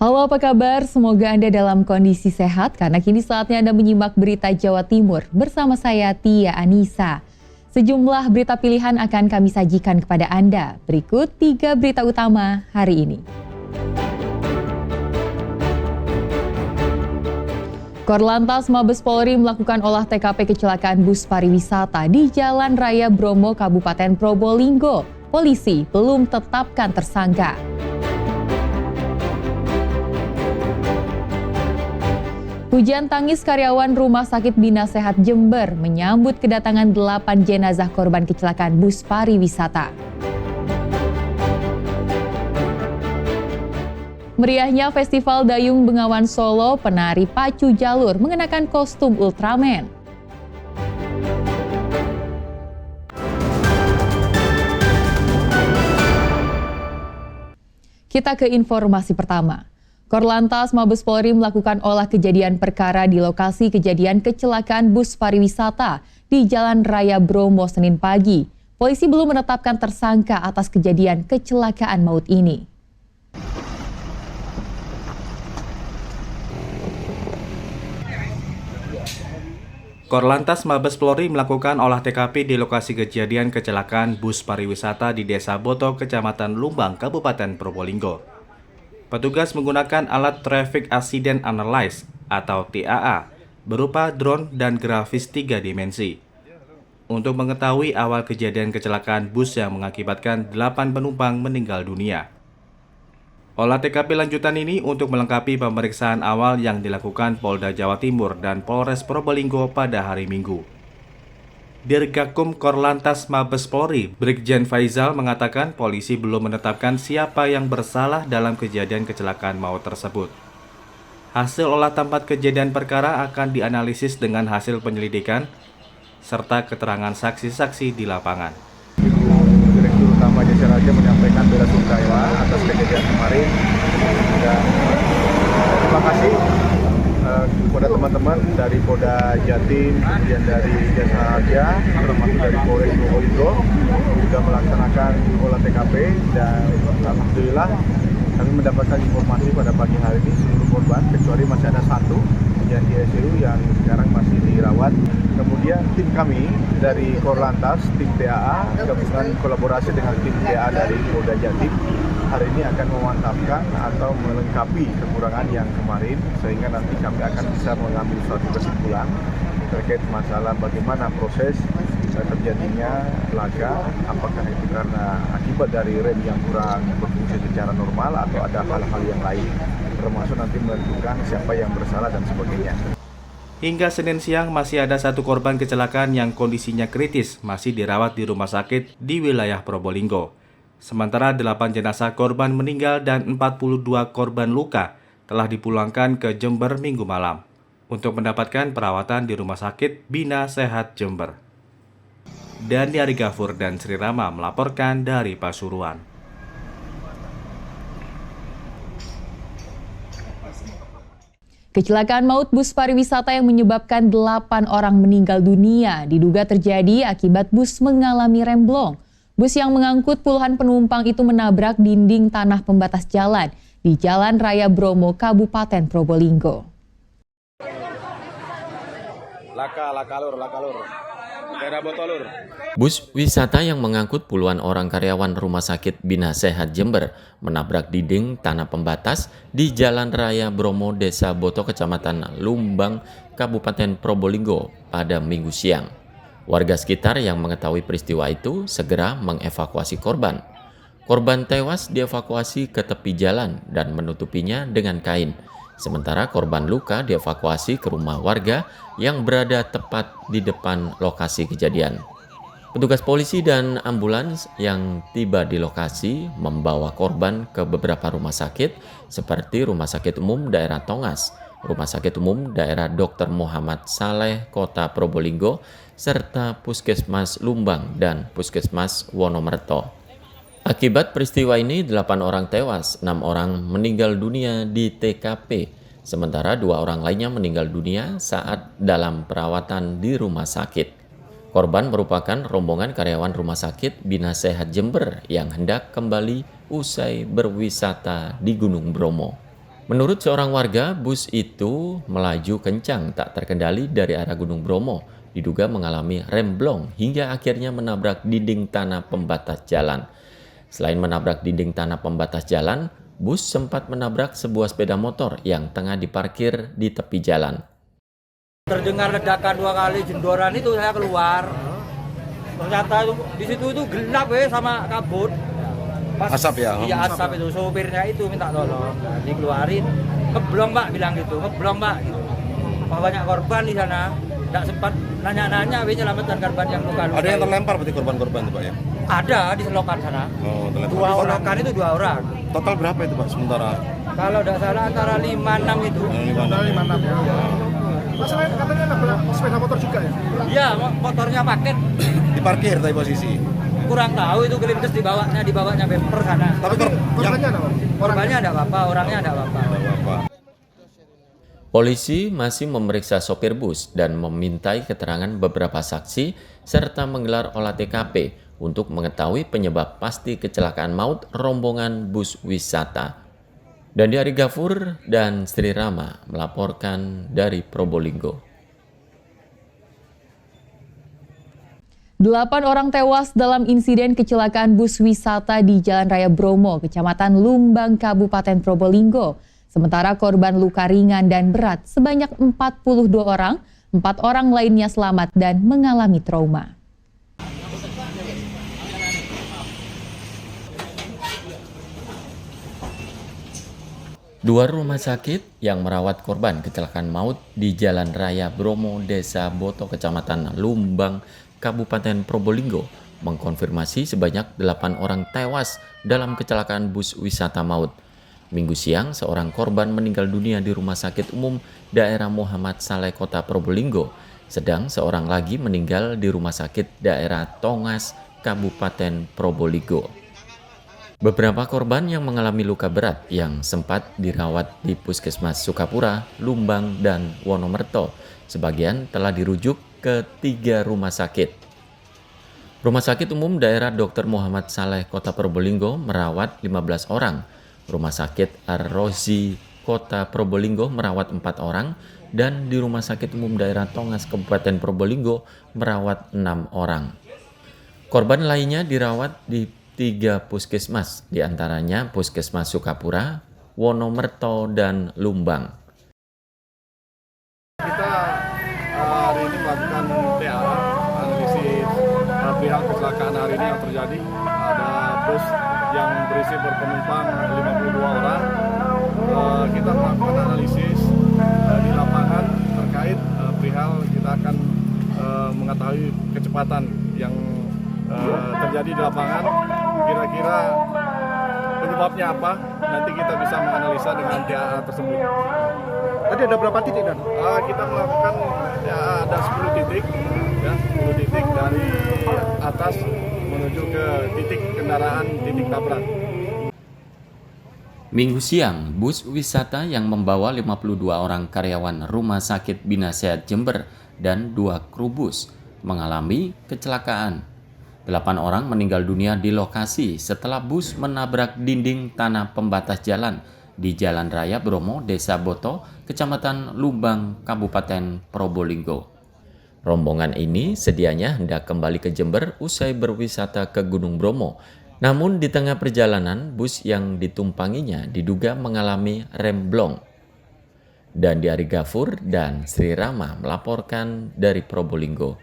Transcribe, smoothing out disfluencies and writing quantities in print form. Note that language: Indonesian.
Halo, apa kabar? Semoga Anda dalam kondisi sehat karena kini saatnya Anda menyimak berita Jawa Timur bersama saya Tia Anissa. Sejumlah berita pilihan akan kami sajikan kepada Anda. Berikut 3 berita utama hari ini. Korlantas Mabes Polri melakukan olah TKP kecelakaan bus pariwisata di Jalan Raya Bromo, Kabupaten Probolinggo. Polisi belum tetapkan tersangka. Hujan tangis karyawan Rumah Sakit Bina Sehat Jember menyambut kedatangan 8 jenazah korban kecelakaan bus pariwisata. Meriahnya Festival Dayung Bengawan Solo, penari pacu jalur mengenakan kostum Ultraman. Kita ke informasi pertama. Korlantas Mabes Polri melakukan olah kejadian perkara di lokasi kejadian kecelakaan bus pariwisata di Jalan Raya Bromo Senin pagi. Polisi belum menetapkan tersangka atas kejadian kecelakaan maut ini. Korlantas Mabes Polri melakukan olah TKP di lokasi kejadian kecelakaan bus pariwisata di Desa Boto, Kecamatan Lumbang, Kabupaten Probolinggo. Petugas menggunakan alat Traffic Accident Analysis atau TAA berupa drone dan grafis 3 dimensi untuk mengetahui awal kejadian kecelakaan bus yang mengakibatkan 8 penumpang meninggal dunia. Olah TKP lanjutan ini untuk melengkapi pemeriksaan awal yang dilakukan Polda Jawa Timur dan Polres Probolinggo pada hari Minggu. Dirgakum Korlantas Mabes Polri, Brigjen Faizal mengatakan polisi belum menetapkan siapa yang bersalah dalam kejadian kecelakaan maut tersebut. Hasil olah tempat kejadian perkara akan dianalisis dengan hasil penyelidikan serta keterangan saksi-saksi di lapangan. Direktur Utama Jasa Raja menyampaikan bela sungkawa atas kejadian kemarin dan terima kasih kepada teman-teman dari Polda Jatim, kemudian dari Jasa Raja, termasuk dari Polres Probolinggo juga melaksanakan olah TKP dan alhamdulillah kami mendapatkan informasi pada pagi hari ini seluruh korban kecuali masih ada satu yang di ICU yang sekarang masih dirawat. Kemudian tim kami dari Korlantas, tim TAA, gabungan kolaborasi dengan tim TAA dari Polda Jatim hari ini akan memantapkan atau melengkapi kekurangan yang kemarin sehingga nanti kami akan bisa mengambil suatu kesimpulan terkait masalah bagaimana proses terjadinya laka, apakah itu karena akibat dari rem yang kurang berfungsi secara normal atau ada hal-hal yang lain, termasuk nanti menentukan siapa yang bersalah dan sebagainya. Hingga Senin siang masih ada satu korban kecelakaan yang kondisinya kritis masih dirawat di rumah sakit di wilayah Probolinggo. Sementara 8 jenazah korban meninggal dan 42 korban luka telah dipulangkan ke Jember Minggu malam untuk mendapatkan perawatan di Rumah Sakit Bina Sehat Jember. Dani Ari Gafur dan Sri Rama melaporkan dari Pasuruan. Kecelakaan maut bus pariwisata yang menyebabkan 8 orang meninggal dunia diduga terjadi akibat bus mengalami remblong. Bus yang mengangkut puluhan penumpang itu menabrak dinding tanah pembatas jalan di Jalan Raya Bromo, Kabupaten Probolinggo. Bus wisata yang mengangkut puluhan orang karyawan Rumah Sakit Bina Sehat Jember menabrak dinding tanah pembatas di Jalan Raya Bromo, Desa Boto, Kecamatan Lumbang, Kabupaten Probolinggo pada Minggu siang. Warga sekitar yang mengetahui peristiwa itu segera mengevakuasi korban. Korban tewas dievakuasi ke tepi jalan dan menutupinya dengan kain. Sementara korban luka dievakuasi ke rumah warga yang berada tepat di depan lokasi kejadian. Petugas polisi dan ambulans yang tiba di lokasi membawa korban ke beberapa rumah sakit seperti Rumah Sakit Umum Daerah Tongas, Rumah Sakit Umum Daerah Dr. Muhammad Saleh Kota Probolinggo, serta Puskesmas Lumbang dan Puskesmas Wonomerto. Akibat peristiwa ini 8 orang tewas, 6 orang meninggal dunia di TKP, sementara 2 orang lainnya meninggal dunia saat dalam perawatan di rumah sakit. Korban merupakan rombongan karyawan Rumah Sakit Bina Sehat Jember yang hendak kembali usai berwisata di Gunung Bromo. Menurut seorang warga, bus itu melaju kencang tak terkendali dari arah Gunung Bromo, diduga mengalami remblong hingga akhirnya menabrak dinding tanah pembatas jalan. Selain menabrak dinding tanah pembatas jalan, bus sempat menabrak sebuah sepeda motor yang tengah diparkir di tepi jalan. Terdengar ledakan 2 kali jendoran itu saya keluar. Ternyata di situ itu gelap sama kabut. Asap ya? Iya asap itu, sopirnya itu minta tolong. Nah, dikeluarin, ngeblong Pak bilang gitu, ngeblong Pak gitu. Banyak korban di sana, tidak sempat nanya-nanya, menyelamatkan korban yang luka-luka. Ada yang terlempar berarti korban-korban itu Pak ya? Ada di selokan sana. Oh, terlempar. 2 selokan itu 2 orang. Total berapa itu Pak sementara? Kalau tidak salah antara 5-6 itu. 5-6 ya. Masalahnya katanya nabrak sepeda motor juga ya? Iya, motornya paket. Diparkir tadi posisi. Kurang tahu itu kelindes dibawanya bemper sana. Tapi Korbannya ada Pak? Korbannya ada apa-apa, orangnya ada apa-apa. Polisi masih memeriksa sopir bus dan memintai keterangan beberapa saksi serta menggelar olah TKP untuk mengetahui penyebab pasti kecelakaan maut rombongan bus wisata. Dandi Ari Gafur dan Sri Rama melaporkan dari Probolinggo. 8 orang tewas dalam insiden kecelakaan bus wisata di Jalan Raya Bromo, Kecamatan Lumbang, Kabupaten Probolinggo. Sementara korban luka ringan dan berat sebanyak 42 orang, 4 orang lainnya selamat dan mengalami trauma. Dua rumah sakit yang merawat korban kecelakaan maut di Jalan Raya Bromo, Desa Boto, Kecamatan Lumbang, Kabupaten Probolinggo mengkonfirmasi sebanyak 8 orang tewas dalam kecelakaan bus wisata maut. Minggu siang, seorang korban meninggal dunia di Rumah Sakit Umum Daerah Muhammad Saleh, Kota Probolinggo. Sedang seorang lagi meninggal di Rumah Sakit Daerah Tongas, Kabupaten Probolinggo. Beberapa korban yang mengalami luka berat yang sempat dirawat di Puskesmas Sukapura, Lumbang, dan Wonomerto. Sebagian telah dirujuk ke 3 rumah sakit. Rumah Sakit Umum Daerah Dr. Muhammad Saleh, Kota Probolinggo merawat 15 orang. Rumah Sakit Ar-Rozi, Kota Probolinggo merawat 4 orang. Dan di Rumah Sakit Umum Daerah Tongas, Kabupaten Probolinggo merawat 6 orang. Korban lainnya dirawat di 3 puskesmas, diantaranya Puskesmas Sukapura, Wonomerto, dan Lumbang. Kita hari ini melakukan TA, analisis perihal kecelakaan hari ini yang terjadi. Ada bus yang berisi berpenumpang 52 orang. Kita melakukan analisis di lapangan terkait perihal kita akan mengetahui kecepatan yang terjadi di lapangan, kira-kira penyebabnya apa, nanti kita bisa menganalisa dengan TAA tersebut. Tadi ada berapa titik Dan? Kita melakukan ada 10 titik, ya, 10 titik dari atas menuju ke titik kendaraan, titik tabrak. Minggu siang, bus wisata yang membawa 52 orang karyawan Rumah Sakit Bina Sehat Jember dan 2 kru bus mengalami kecelakaan. 8 orang meninggal dunia di lokasi setelah bus menabrak dinding tanah pembatas jalan di Jalan Raya Bromo, Desa Boto, Kecamatan Lumbang, Kabupaten Probolinggo. Rombongan ini sedianya hendak kembali ke Jember usai berwisata ke Gunung Bromo. Namun di tengah perjalanan, bus yang ditumpanginya diduga mengalami remblong. Dandi Ari Gafur dan Sri Rama melaporkan dari Probolinggo.